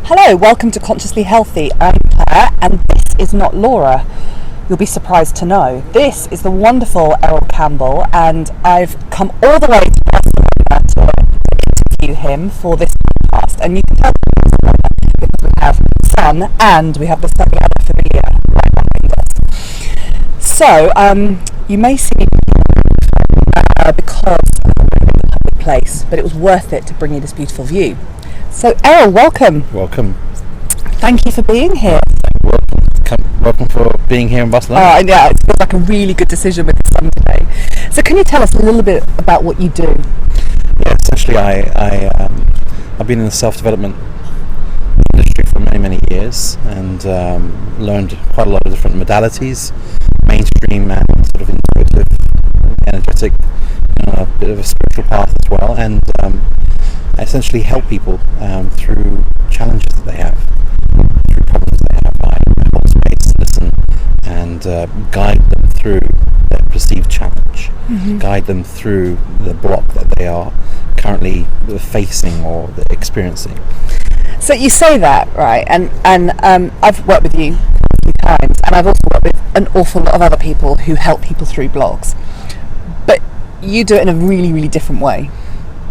Hello, welcome to Consciously Healthy. I'm Claire and this is not Laura. You'll be surprised to know. This is the wonderful Errol Campbell and I've come all the way to Barcelona to interview him for this podcast, and you can tell because we have sun and we have the Sagrada Familia right behind us. So you may see me because we're in a public place, but it was worth it to bring you this beautiful view. So Errol, welcome. Welcome. Thank you for being here. Welcome for being here in Barcelona. Oh, yeah, it feels like a really good decision with the sun today. So can you tell us a little bit about what you do? Yeah, essentially I've been in the self-development industry for many years and learned quite a lot of different modalities, mainstream and sort of intuitive, energetic, a bit of a spiritual path as well, and I essentially help people through challenges that they have, through problems they have. I hold space, listen, and guide them through their perceived challenge, guide them through the block that they are currently facing or experiencing. So you say that, right, and I've worked with you a few times, and I've also worked with an awful lot of other people who help people through blogs, but you do it in a really different way.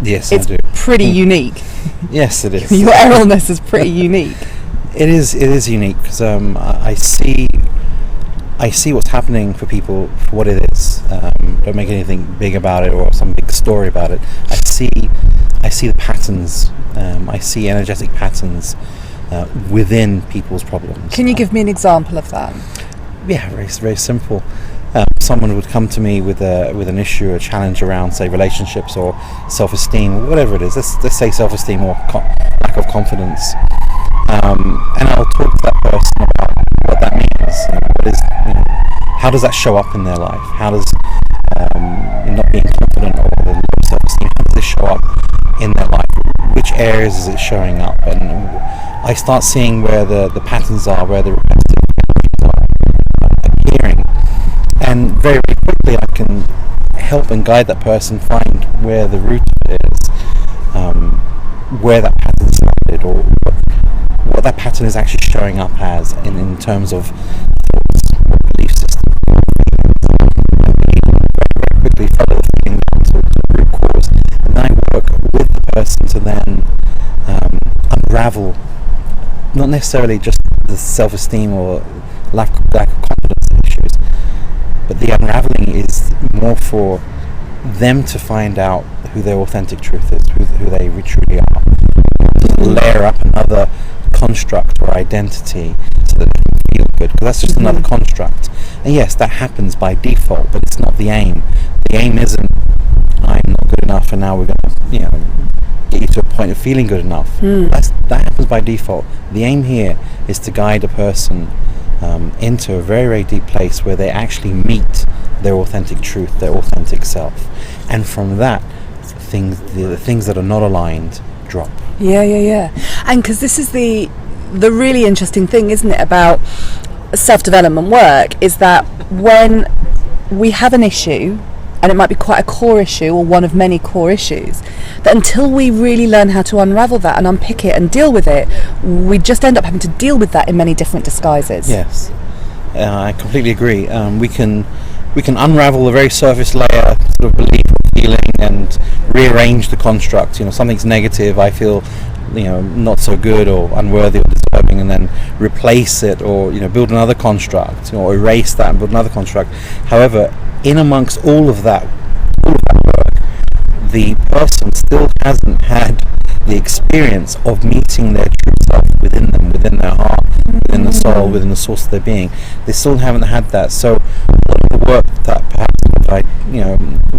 Yes, it's I do. Pretty unique. Yes, it is. Your Errolness is pretty unique. It is unique because I see what's happening for people for what it is. Don't make anything big about it or some big story about it. I see the patterns. I see energetic patterns within people's problems. Can you give me an example of that? Yeah, very simple. Someone would come to me with an issue, a challenge around, say, relationships or self-esteem, whatever it is. Let's say self-esteem or lack of confidence, and I'll talk to that person about what that means. How does that show up in their life? How does not being confident or the low self-esteem, how does it show up in their life? Which areas is it showing up? And I start seeing where the patterns are, where the repetitive are appearing. And very quickly I can help and guide that person find where the root of it is, where that pattern started, or what that pattern is actually showing up as in terms of thoughts or belief system. Very quickly follow the feeling down to the root cause, and then I work with the person to then unravel not necessarily just the self-esteem or lack of confidence issues, but the unraveling is more for them to find out who their authentic truth is, who they truly are. Layer up another construct or identity so that they can feel good, because that's just another construct. And yes, that happens by default, but it's not the aim. The aim isn't I'm not good enough and now we're going to get you to a point of feeling good enough. That happens by default. The aim here is to guide a person into a very deep place where they actually meet their authentic truth, their authentic self, and from that, the things that are not aligned drop. Yeah. And because this is the really interesting thing, isn't it, about self-development work, is that when we have an issue, and it might be quite a core issue or one of many core issues, that until we really learn how to unravel that and unpick it and deal with it, we just end up having to deal with that in many different disguises. Yes, I completely agree. We can unravel the very surface layer, sort of belief or feeling, and rearrange the construct. Something's negative, I feel not so good or unworthy or deserving, and then replace it or build another construct, or erase that and build another construct. However, in amongst all of that work, the person still hasn't had the experience of meeting their true self within them, within their heart, within the soul, within the source of their being. They still haven't had that. So a lot of the work that perhaps I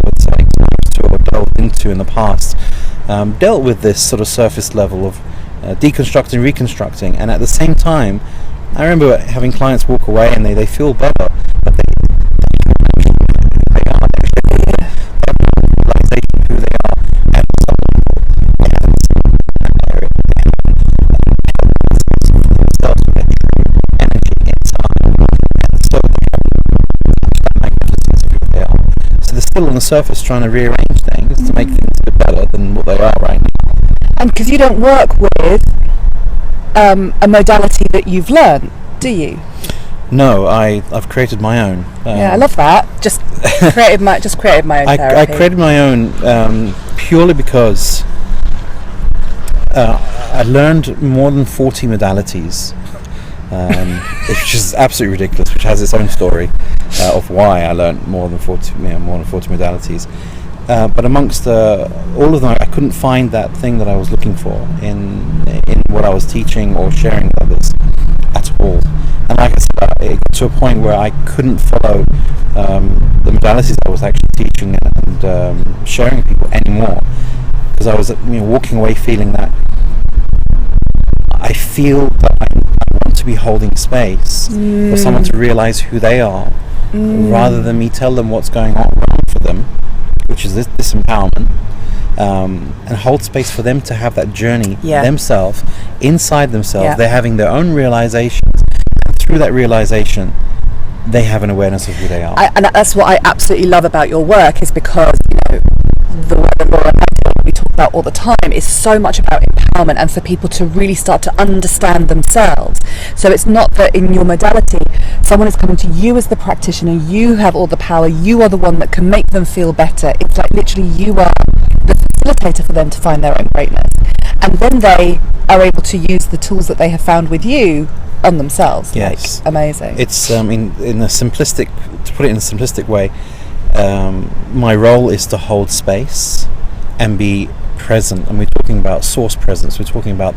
would say or delved into in the past dealt with this sort of surface level of deconstructing, reconstructing, and at the same time I remember having clients walk away and they feel better, but they are realization who they are at some level. They haven't seen that area. They haven't themselves with their true energy inside, and so that magnificence of who they are. So they're still on the surface trying to rearrange things to make things a bit better than what they are right now. And because you don't work with a modality that you've learned, do you? No, I've created my own. Yeah, I love that. Just created my own therapy. I created my own purely because I learned more than 40 modalities, which is absolutely ridiculous. Which has its own story of why I learned more than 40 modalities. But amongst all of them, I couldn't find that thing that I was looking for in what I was teaching or sharing with others at all. And like I said, it got to a point where I couldn't follow the modalities I was actually teaching and sharing with people anymore, because I was walking away feeling that I feel that I want to be holding space for someone to realize who they are, rather than me tell them what's going on wrong for them, which is this empowerment, and hold space for them to have that journey themselves, inside themselves. Yeah. They're having their own realizations, and through that realization they have an awareness of who they are. And that's what I absolutely love about your work, is because the work that Laura and I we talk about all the time is so much about empowerment, and for people to really start to understand themselves. So it's not that in your modality someone is coming to you as the practitioner, you have all the power, you are the one that can make them feel better. It's like literally you are the facilitator for them to find their own greatness, and then they are able to use the tools that they have found with you on themselves. Yes. Like, amazing. It's to put it in a simplistic way, my role is to hold space and be present, and we're talking about source presence. We're talking about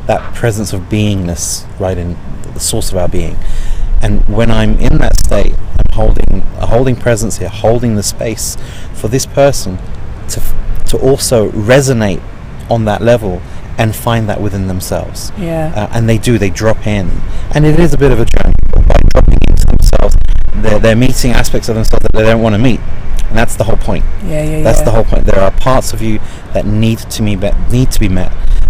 that presence of beingness, right, in the source of our being. And when I'm in that state, I'm holding presence here, holding the space for this person to also resonate on that level and find that within themselves. And they drop in, and it is a bit of a journey. By dropping into themselves, they're meeting aspects of themselves that they don't want to meet, and that's the whole point. That's the whole point. There are parts of you that need to be met.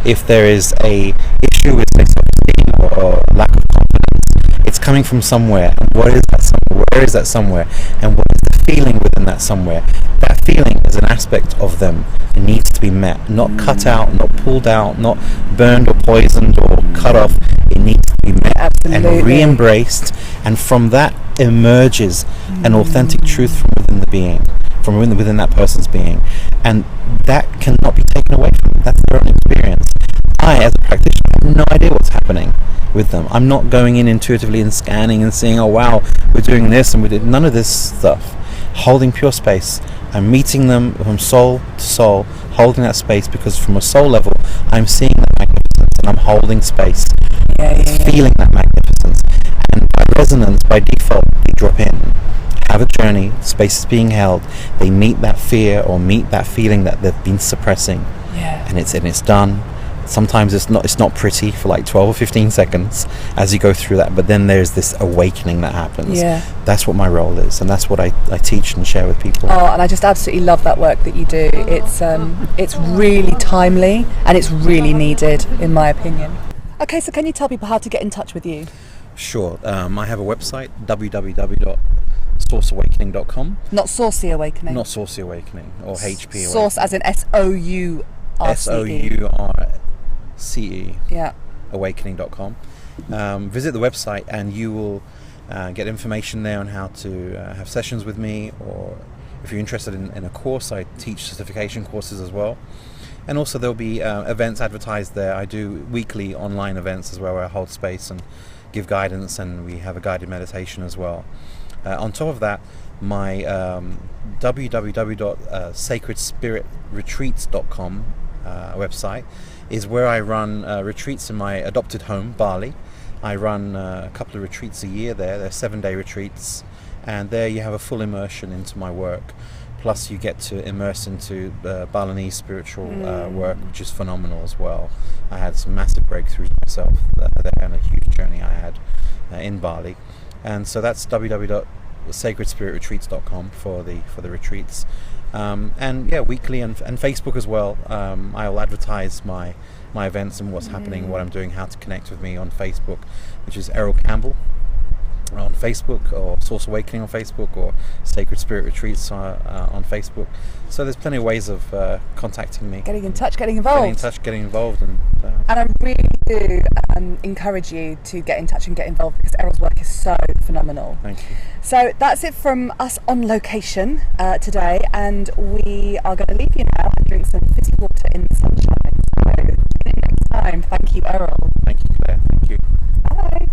If there is a issue with self-esteem or lack of confidence, it's coming from somewhere. And what is that somewhere? Where is that somewhere? And what is the feeling within that somewhere? That feeling is an aspect of them. It needs to be met, not cut out, not pulled out, not burned or poisoned or cut off. It needs to be met and re-embraced, and from that emerges an authentic truth from within the being, from within that person's being, and that cannot be taken away from them. That's their own experience. I, as a practitioner, have no idea what's happening with them. I'm not going in intuitively and scanning and seeing, oh wow, we're doing this and we did none of this stuff. Holding pure space. I'm meeting them from soul to soul, holding that space, because from a soul level I'm seeing that magnificence and I'm holding space, feeling that magnificence, and by resonance, by default, they drop in, have a journey, space is being held, they meet that fear or meet that feeling that they've been suppressing, and it's done. Sometimes it's not pretty for like 12 or 15 seconds as you go through that, but then there's this awakening that happens. That's what my role is, and that's what I teach and share with people. And I just absolutely love that work that you do. It's really timely and it's really needed, in my opinion. Okay, so can you tell people how to get in touch with you? Sure. I have a website, www.sourceawakening.com. Not Saucy Awakening. Not Saucy Awakening or HP Awakening. Source as in SOURCE. SOURCE. Yeah. Awakening.com. Visit the website and you will get information there on how to have sessions with me, or if you're interested in a course, I teach certification courses as well. And also there'll be events advertised there. I do weekly online events as well, where I hold space and give guidance, and we have a guided meditation as well. On top of that, my www.sacredspiritretreats.com website is where I run retreats in my adopted home, Bali. I run a couple of retreats a year there. They're 7-day retreats, and there you have a full immersion into my work. Plus you get to immerse into Balinese spiritual work, which is phenomenal as well. I had some massive breakthroughs myself there, and a huge journey I had in Bali. And so that's www.sacredspiritretreats.com for the retreats. And weekly and Facebook as well. I'll advertise my events and what's happening, what I'm doing, how to connect with me on Facebook, which is Errol Campbell. on Facebook, or Source Awakening on Facebook, or Sacred Spirit Retreats on Facebook. So there's plenty of ways of contacting me, Getting in touch, getting involved. getting involved, and I really do encourage you to get in touch and get involved, because Errol's work is so phenomenal. thank you. So that's it from us on location today, and we are going to leave you now and drink some fizzy water in the sunshine. So, see you next time. Thank you, Errol. Thank you, Claire. Thank you. Bye.